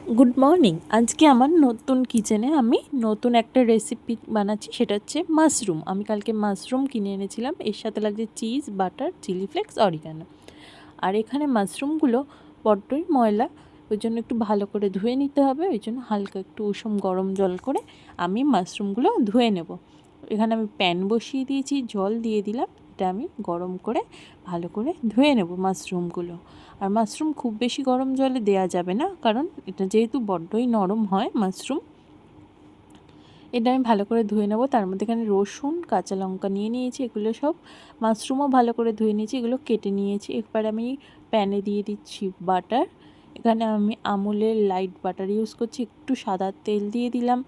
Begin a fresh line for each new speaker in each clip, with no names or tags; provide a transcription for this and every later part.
Good morning. আজকে আমার নতুন কিচেনে আমি নতুন একটা রেসিপি বানাচ্ছি, সেটা হচ্ছে মাশরুম। আমি কালকে মাশরুম কিনে এনেছিলাম, এর সাথে লাগছে cheese, butter, chilli flakes, oregano. আর এখানে মাশরুমগুলো বড্ডই ময়লা, ওই জন্য একটু ভালো করে ধুয়ে নিতে হবে। ওই জন্য হালকা একটু উষুম গরম জল করে আমি মাশরুমগুলো ধুয়ে নেব। এখানে আমি প্যান বসিয়ে দিয়েছি, জল দিয়ে দিলাম, এটা আমি গরম করে ভালো করে ধুয়ে নেব মাশরুমগুলো। আর মাশরুম খুব বেশি গরম জলে দেওয়া যাবে না, কারণ এটা যেহেতু বড্ডই নরম হয় মাশরুম। এটা আমি ভালো করে ধুয়ে নেব। তার মধ্যে এখানে রসুন, কাঁচা লঙ্কা নিয়ে নিয়েছি, এগুলো সব। মাশরুমও ভালো করে ধুয়ে নিয়েছি, এগুলো কেটে নিয়েছি। এবার আমি প্যানে দিয়ে দিচ্ছি বাটার। এখানে আমি আমুলের লাইট বাটার ইউজ করছি। একটু সাদা তেল দিয়ে দিলাম,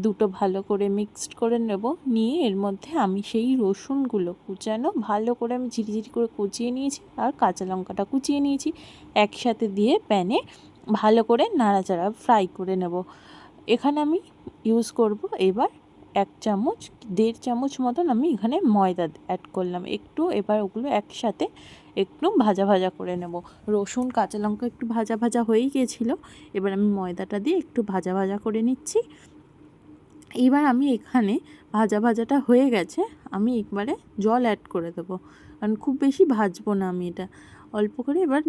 দুটো ভালো করে মিক্সড করে নেব। নিয়ে এর মধ্যে আমি সেই রসুনগুলো কুচানো ভালো করে আমি ঝিরিঝিরি করে কুচিয়ে নিয়েছি, আর কাঁচা লঙ্কাটা কুচিয়ে নিয়েছি, একসাথে দিয়ে প্যানে ভালো করে নাড়াচাড়া ফ্রাই করে নেব। এখানে আমি ইউজ করব এবার 1 চামচ, 1.5 চামচ মতন আমি এখানে ময়দা অ্যাড করলাম একটু। এবার ওগুলো একসাথে একটু ভাজা ভাজা করে নেব। রসুন, কাঁচা লঙ্কা একটু ভাজা ভাজা হয়েই গিয়েছিলো, এবার আমি ময়দাটা দিয়ে একটু ভাজা ভাজা করে নিচ্ছি। এবার আমি এখানে ভাজা ভাজাটা হয়ে গেছে, আমি একবারে জল অ্যাড করে দেবো, কারণ খুব বেশি ভাজবো না আমি এটা, অল্প করে। এবার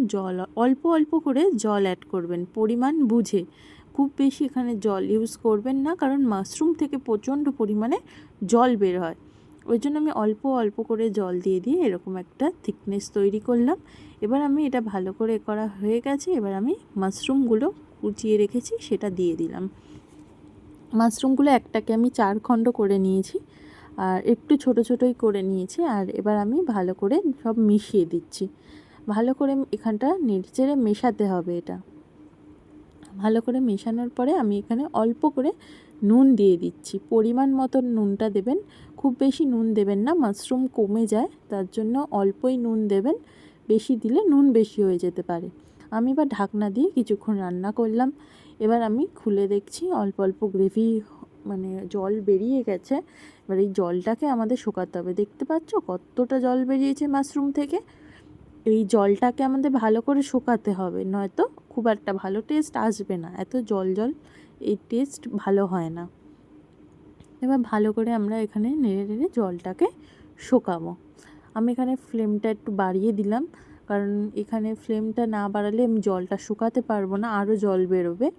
অল্প অল্প করে জল অ্যাড করবেন, পরিমাণ বুঝে। খুব বেশি এখানে জল ইউজ করবেন না, কারণ মাশরুম থেকে প্রচণ্ড পরিমাণে জল বের হয়। ওই জন্য আমি অল্প অল্প করে জল দিয়ে দিয়ে এরকম একটা থিকনেস তৈরি করলাম। এবার আমি এটা ভালো করে করা হয়ে গেছে, এবার আমি মাশরুমগুলো কুচিয়ে রেখেছি সেটা দিয়ে দিলাম। মাশরুমগুলো একটাকে আমি 4 খণ্ড করে নিয়েছি, আর একটু ছোট ছোটোই করে নিয়েছি। আর এবার আমি ভালো করে সব মিশিয়ে দিচ্ছি। ভালো করে এখানটা নেড়েচেড়ে মেশাতে হবে। এটা ভালো করে মেশানোর পরে আমি এখানে অল্প করে নুন দিয়ে দিচ্ছি, পরিমাণ মতন নুনটা দেবেন। খুব বেশি নুন দেবেন না, মাশরুম কমে যায়, তার জন্য অল্পই নুন দেবেন। বেশি দিলে নুন বেশি হয়ে যেতে পারে। আমি এবার ঢাকনা দিয়ে কিছুক্ষণ রান্না করলাম। এবার আমি খুলে দেখছি অল্প অল্প গ্রেভি, মানে জল বেরিয়ে গেছে। এবার এই জলটাকে আমাদের শুকাতে হবে। দেখতে পাচ্ছ কতটা জল বেরিয়েছে মাশরুম থেকে। এই জলটাকে আমাদের ভালো করে শুকাতে হবে, নয়তো খুব একটা ভালো টেস্ট আসবে না। এত জল জল এই টেস্ট ভালো হয় না। এবার ভালো করে আমরা এখানে নেড়ে নেড়ে জলটাকে শুকাবো। আমি এখানে ফ্লেমটা একটু বাড়িয়ে দিলাম, কারণ এখানে ফ্লেমটা না বাড়ালে আমি জলটা শুকাতে পারবো না, আরও জল বেরোবে।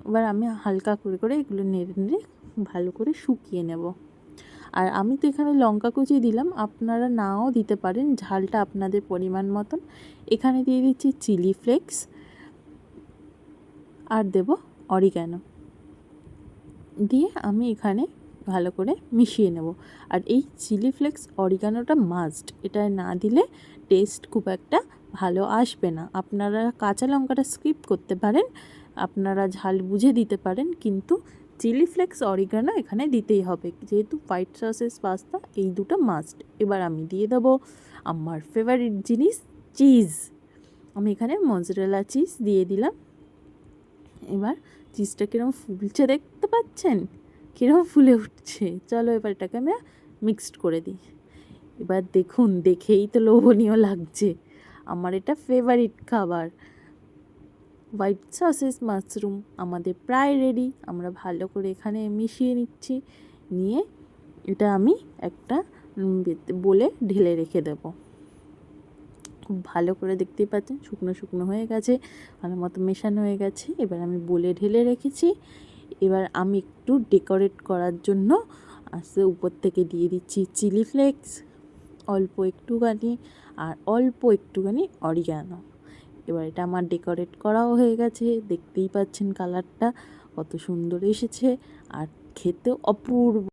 এবার আমি হালকা করে করে এগুলো নেড়ে নেড়ে ভালো করে শুকিয়ে নেব। আর আমি তো এখানে লঙ্কা কুচি দিলাম, আপনারা নাও দিতে পারেন, ঝালটা আপনাদের পরিমাণ মতন। এখানে দিয়ে দিচ্ছি চিলি ফ্লেক্স, আর দেব অরিগ্যানো দিয়ে আমি এখানে ভালো করে মিশিয়ে নেব। আর এই চিলি ফ্লেক্স অরিগ্যানোটা মাস্ট, এটা না দিলে টেস্ট খুব একটা ভালো আসবে না। আপনারা কাঁচা লঙ্কাটা স্কিপ করতে পারেন, আপনারা ঝাল বুঝে দিতে পারেন, কিন্তু চিলি ফ্লেক্স অরিগ্যানো এখানে দিতেই হবে, যেহেতু হোয়াইট সসেস পাস্তা, এই দুটো মাস্ট। এবার আমি দিয়ে দেবো আমার ফেভারিট জিনিস, চিজ। আমি এখানে মজরেলা চিজ দিয়ে দিলাম। এবার চিজটা কীরকম ফুলছে দেখতে পাচ্ছেন, কীরকম ফুলে উঠছে। চলো এবার এটাকে আমরা মিক্সড করে দিই। এবার দেখুন, দেখেই তো লোভনীয় লাগছে। আমার এটা ফেভারিট খাবার। হোয়াইট সসেস মাশরুম আমাদের প্রায় রেডি। আমরা ভালো করে এখানে মিশিয়ে নিচ্ছি, নিয়ে এটা আমি একটা বলে ঢেলে রেখে দেবো। খুব ভালো করে দেখতেই পাচ্ছেন শুকনো শুকনো হয়ে গেছে, ভালো মতো মেশানো হয়ে গেছে। এবার আমি বলে ঢেলে রেখেছি। এবার আমি একটু ডেকোরেট করার জন্য আস্তে উপর থেকে দিয়ে দিচ্ছি চিলি ফ্লেক্স, অল্প একটুখানি, আর অল্প একটুখানি অরিগ্যানো। এবার এটা আমার ডেকোরেট করাও হয়ে গেছে। দেখতেই পাচ্ছেন কালারটা কত সুন্দর এসেছে, আর খেতেও অপূর্ব।